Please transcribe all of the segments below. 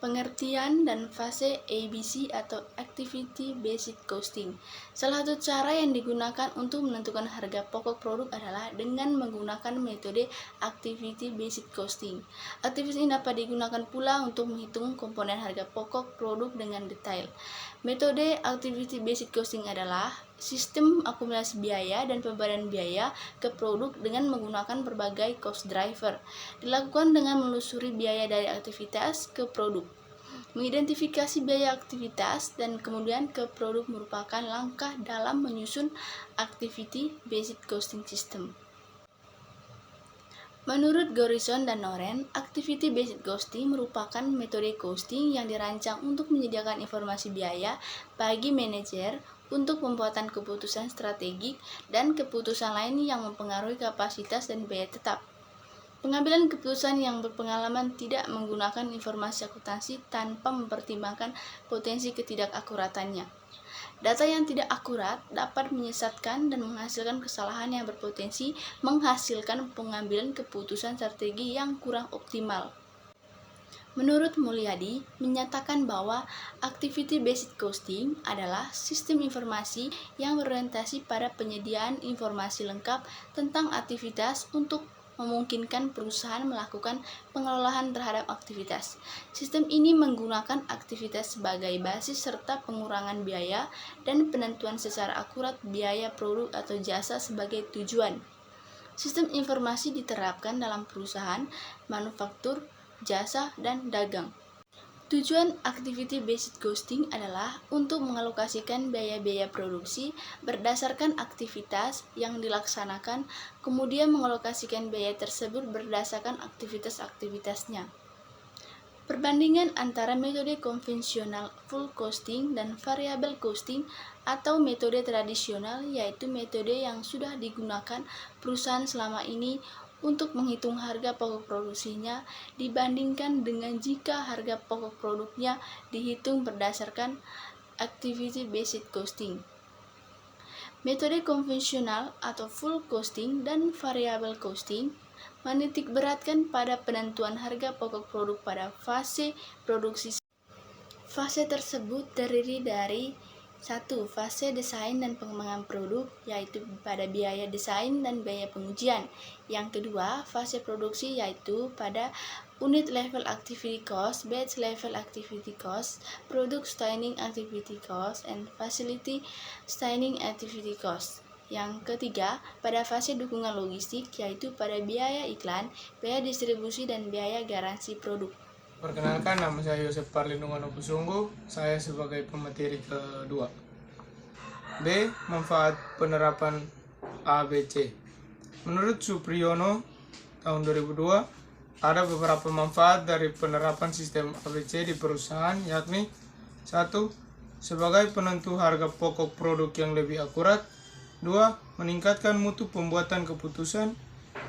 Pengertian dan fase ABC atau Activity Based Costing. Salah satu cara yang digunakan untuk menentukan harga pokok produk adalah dengan menggunakan metode Activity Based Costing. Aktivitas ini dapat digunakan pula untuk menghitung komponen harga pokok produk dengan detail. Metode Activity Based Costing adalah sistem akumulasi biaya dan pemberian biaya ke produk dengan menggunakan berbagai cost driver. Dilakukan dengan menelusuri biaya dari aktivitas ke produk. Mengidentifikasi biaya aktivitas dan kemudian ke produk merupakan langkah dalam menyusun Activity Based Costing System. Menurut Gorison dan Noren, Activity Based Costing merupakan metode costing yang dirancang untuk menyediakan informasi biaya bagi manajer untuk pembuatan keputusan strategik dan keputusan lain yang mempengaruhi kapasitas dan biaya tetap. Pengambilan keputusan yang berpengalaman tidak menggunakan informasi akuntansi tanpa mempertimbangkan potensi ketidakakuratannya. Data yang tidak akurat dapat menyesatkan dan menghasilkan kesalahan yang berpotensi menghasilkan pengambilan keputusan strategi yang kurang optimal. Menurut Mulyadi, menyatakan bahwa Activity Based Costing adalah sistem informasi yang berorientasi pada penyediaan informasi lengkap tentang aktivitas untuk memungkinkan perusahaan melakukan pengelolaan terhadap aktivitas. Sistem ini menggunakan aktivitas sebagai basis serta pengurangan biaya dan penentuan secara akurat biaya produk atau jasa sebagai tujuan. Sistem informasi diterapkan dalam perusahaan, manufaktur, jasa, dan dagang. Tujuan Activity Based Costing adalah untuk mengalokasikan biaya-biaya produksi berdasarkan aktivitas yang dilaksanakan, kemudian mengalokasikan biaya tersebut berdasarkan aktivitas-aktivitasnya. Perbandingan antara metode konvensional full costing dan variable costing atau metode tradisional, yaitu metode yang sudah digunakan perusahaan selama ini untuk menghitung harga pokok produksinya dibandingkan dengan jika harga pokok produknya dihitung berdasarkan Activity Based Costing. Metode konvensional atau full costing dan variable costing menitik beratkan pada penentuan harga pokok produk pada fase produksi. Fase tersebut terdiri dari 1. Fase desain dan pengembangan produk, yaitu pada biaya desain dan biaya pengujian. Yang kedua, fase produksi, yaitu pada unit level activity cost, batch level activity cost, product standing activity cost, and facility standing activity cost. Yang ketiga, pada fase dukungan logistik, yaitu pada biaya iklan, biaya distribusi, dan biaya garansi produk. Perkenalkan, nama saya Yosef Parlindungan Opusunggu, saya sebagai pemateri kedua. B. Manfaat penerapan ABC. Menurut Supriyono tahun 2002, ada beberapa manfaat dari penerapan sistem ABC di perusahaan, yakni 1. Sebagai penentu harga pokok produk yang lebih akurat. 2. Meningkatkan mutu pembuatan keputusan.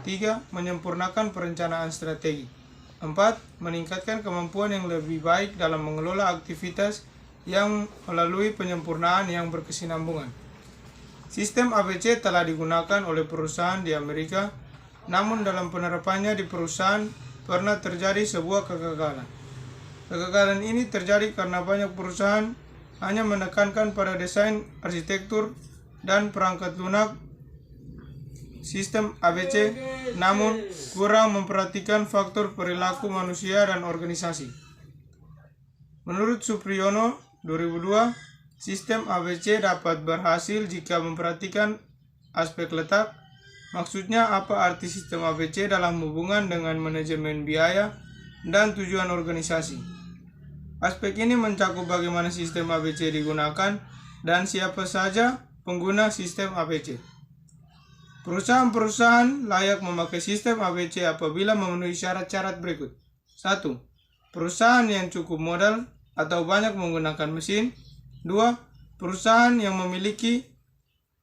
3. Menyempurnakan perencanaan strategi. 4. Meningkatkan kemampuan yang lebih baik dalam mengelola aktivitas yang melalui penyempurnaan yang berkesinambungan. Sistem ABC telah digunakan oleh perusahaan di Amerika, namun dalam penerapannya di perusahaan pernah terjadi sebuah kegagalan. Kegagalan ini terjadi karena banyak perusahaan hanya menekankan pada desain, arsitektur, dan perangkat lunak sistem ABC, namun kurang memperhatikan faktor perilaku manusia dan organisasi. Menurut Supriyono 2002, sistem ABC dapat berhasil jika memperhatikan aspek letak. Maksudnya apa arti sistem ABC dalam hubungan dengan manajemen biaya dan tujuan organisasi. Aspek ini mencakup bagaimana sistem ABC digunakan dan siapa saja pengguna sistem ABC. Perusahaan-perusahaan layak memakai sistem ABC apabila memenuhi syarat-syarat berikut. 1. Perusahaan yang cukup modal atau banyak menggunakan mesin. 2. Perusahaan yang memiliki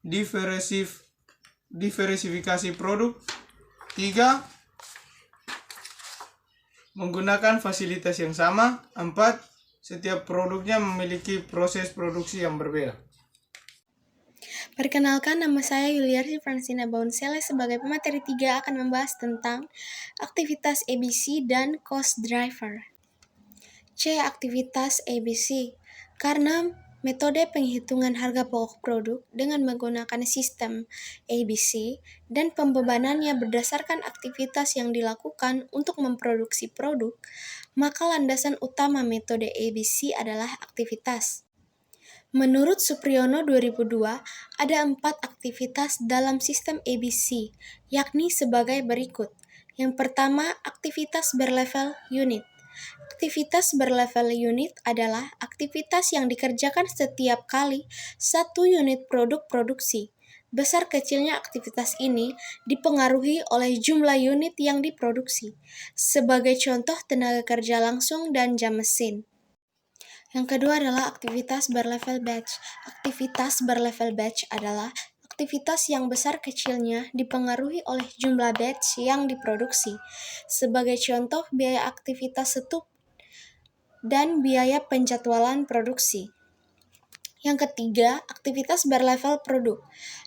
diversifikasi produk. 3. Menggunakan fasilitas yang sama. 4. Setiap produknya memiliki proses produksi yang berbeda. Perkenalkan, nama saya Yuliarsi Francina Baunsele. Sebagai pemateri 3 akan membahas tentang aktivitas ABC dan cost driver. C. Aktivitas ABC. Karena metode penghitungan harga pokok produk dengan menggunakan sistem ABC dan pembebanannya berdasarkan aktivitas yang dilakukan untuk memproduksi produk, maka landasan utama metode ABC adalah aktivitas. Menurut Supriyono 2002, ada 4 aktivitas dalam sistem ABC, yakni sebagai berikut. Yang pertama, aktivitas berlevel unit. Aktivitas berlevel unit adalah aktivitas yang dikerjakan setiap kali satu unit produk produksi. Besar kecilnya aktivitas ini dipengaruhi oleh jumlah unit yang diproduksi. Sebagai contoh, tenaga kerja langsung dan jam mesin. Yang kedua adalah aktivitas berlevel batch. Aktivitas berlevel batch adalah aktivitas yang besar kecilnya dipengaruhi oleh jumlah batch yang diproduksi. Sebagai contoh, biaya aktivitas setup dan biaya penjadwalan produksi. Yang ketiga, aktivitas berlevel produk.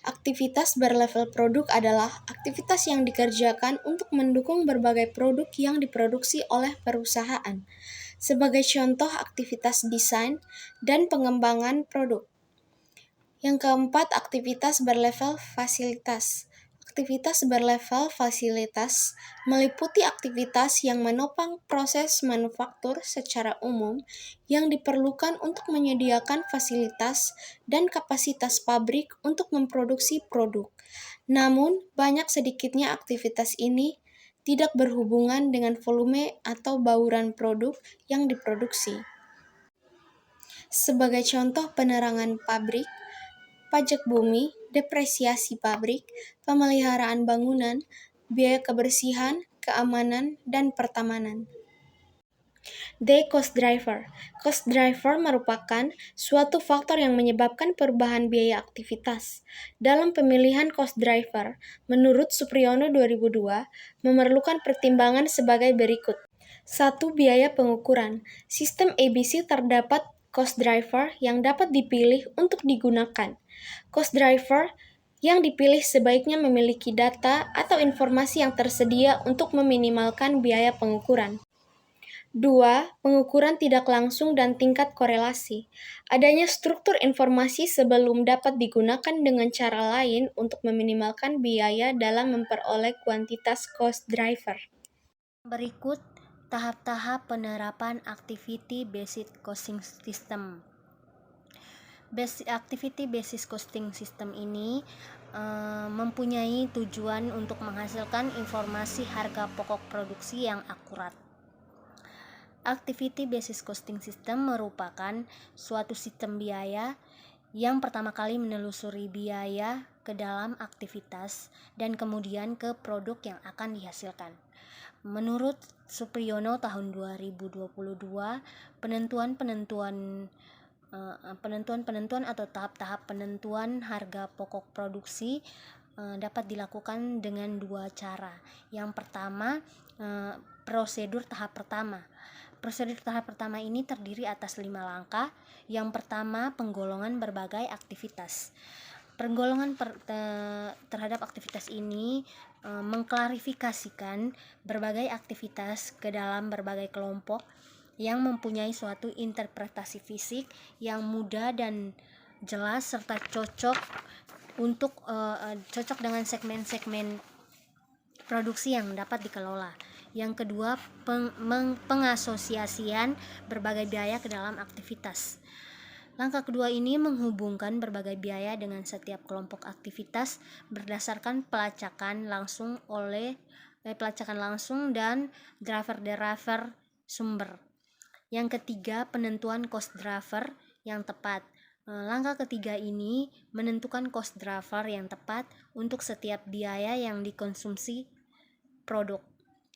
Aktivitas berlevel produk adalah aktivitas yang dikerjakan untuk mendukung berbagai produk yang diproduksi oleh perusahaan. Sebagai contoh, aktivitas desain dan pengembangan produk. Yang keempat, aktivitas berlevel fasilitas. Aktivitas berlevel fasilitas meliputi aktivitas yang menopang proses manufaktur secara umum yang diperlukan untuk menyediakan fasilitas dan kapasitas pabrik untuk memproduksi produk. Namun, banyak sedikitnya aktivitas ini tidak berhubungan dengan volume atau bauran produk yang diproduksi. Sebagai contoh, penerangan pabrik, pajak bumi, depresiasi pabrik, pemeliharaan bangunan, biaya kebersihan, keamanan, dan pertamanan. D. Cost driver. Cost driver merupakan suatu faktor yang menyebabkan perubahan biaya aktivitas. Dalam pemilihan cost driver, menurut Supriyono 2002, memerlukan pertimbangan sebagai berikut. 1. Biaya pengukuran. Sistem ABC terdapat cost driver yang dapat dipilih untuk digunakan. Cost driver yang dipilih sebaiknya memiliki data atau informasi yang tersedia untuk meminimalkan biaya pengukuran. 2. Pengukuran tidak langsung dan tingkat korelasi. Adanya struktur informasi sebelum dapat digunakan dengan cara lain untuk meminimalkan biaya dalam memperoleh kuantitas cost driver. Berikut tahap-tahap penerapan Activity-Based Costing System. Activity-Based Costing System ini mempunyai tujuan untuk menghasilkan informasi harga pokok produksi yang akurat. Activity-Based Costing System merupakan suatu sistem biaya yang pertama kali menelusuri biaya ke dalam aktivitas dan kemudian ke produk yang akan dihasilkan. Menurut Supriyono tahun 2022, penentuan atau tahap-tahap penentuan harga pokok produksi dapat dilakukan dengan 2 cara. Yang pertama, prosedur tahap pertama. Prosedur tahap pertama ini terdiri atas 5 langkah. Yang pertama, penggolongan berbagai aktivitas. Penggolongan terhadap aktivitas ini mengklarifikasikan berbagai aktivitas ke dalam berbagai kelompok yang mempunyai suatu interpretasi fisik yang mudah dan jelas serta cocok dengan segmen-segmen produksi yang dapat dikelola. Yang kedua, pengasosiasian berbagai biaya ke dalam aktivitas. Langkah kedua ini menghubungkan berbagai biaya dengan setiap kelompok aktivitas berdasarkan pelacakan langsung dan driver sumber. Yang ketiga, penentuan cost driver yang tepat. Langkah ketiga ini menentukan cost driver yang tepat untuk setiap biaya yang dikonsumsi produk.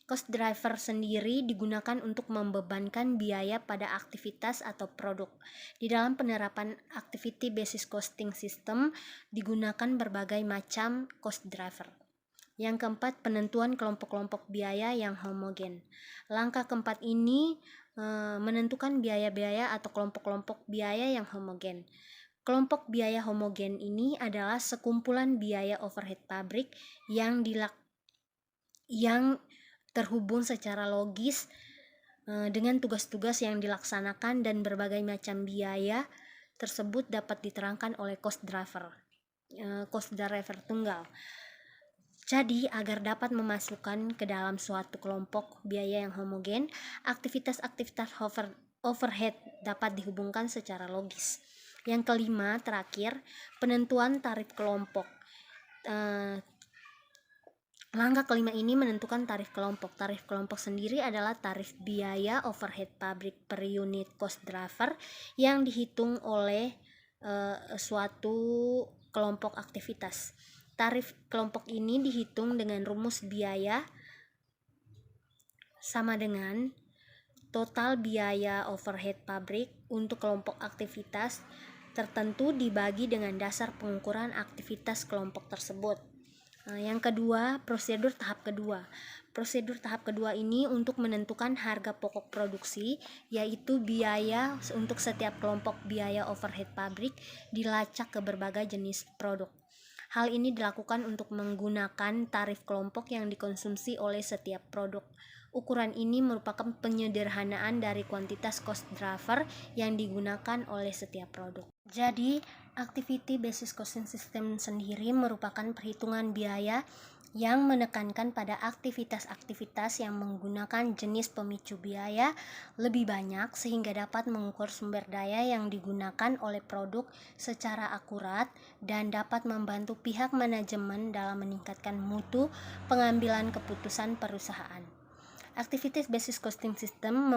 Cost driver sendiri digunakan untuk membebankan biaya pada aktivitas atau produk. Di dalam penerapan Activity-Based Costing System digunakan berbagai macam cost driver. Yang keempat, penentuan kelompok-kelompok biaya yang homogen. Langkah keempat ini menentukan biaya-biaya atau kelompok-kelompok biaya yang homogen. Kelompok biaya homogen ini adalah sekumpulan biaya overhead pabrik yang terhubung secara logis dengan tugas-tugas yang dilaksanakan dan berbagai macam biaya tersebut dapat diterangkan oleh cost driver tunggal. Jadi, agar dapat memasukkan ke dalam suatu kelompok biaya yang homogen, aktivitas-aktivitas overhead dapat dihubungkan secara logis. Yang kelima, terakhir, penentuan tarif kelompok. Langkah kelima ini menentukan tarif kelompok. Tarif kelompok sendiri adalah tarif biaya overhead pabrik per unit cost driver yang dihitung oleh suatu kelompok aktivitas. Tarif kelompok ini dihitung dengan rumus biaya sama dengan total biaya overhead pabrik untuk kelompok aktivitas tertentu dibagi dengan dasar pengukuran aktivitas kelompok tersebut. Yang kedua, prosedur tahap kedua. Prosedur tahap kedua ini untuk menentukan harga pokok produksi, yaitu biaya untuk setiap kelompok biaya overhead pabrik dilacak ke berbagai jenis produk. Hal ini dilakukan untuk menggunakan tarif kelompok yang dikonsumsi oleh setiap produk. Ukuran ini merupakan penyederhanaan dari kuantitas cost driver yang digunakan oleh setiap produk. Jadi, activity basis costing system sendiri merupakan perhitungan biaya yang menekankan pada aktivitas-aktivitas yang menggunakan jenis pemicu biaya lebih banyak sehingga dapat mengukur sumber daya yang digunakan oleh produk secara akurat dan dapat membantu pihak manajemen dalam meningkatkan mutu pengambilan keputusan perusahaan. Activities basis costing system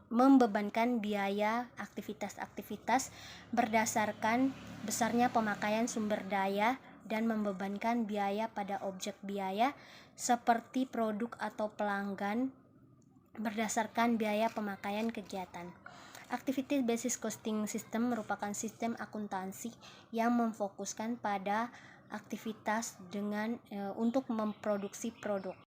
membebankan biaya aktivitas-aktivitas berdasarkan besarnya pemakaian sumber daya dan membebankan biaya pada objek biaya seperti produk atau pelanggan berdasarkan biaya pemakaian kegiatan. Activities basis costing system merupakan sistem akuntansi yang memfokuskan pada aktivitas untuk memproduksi produk.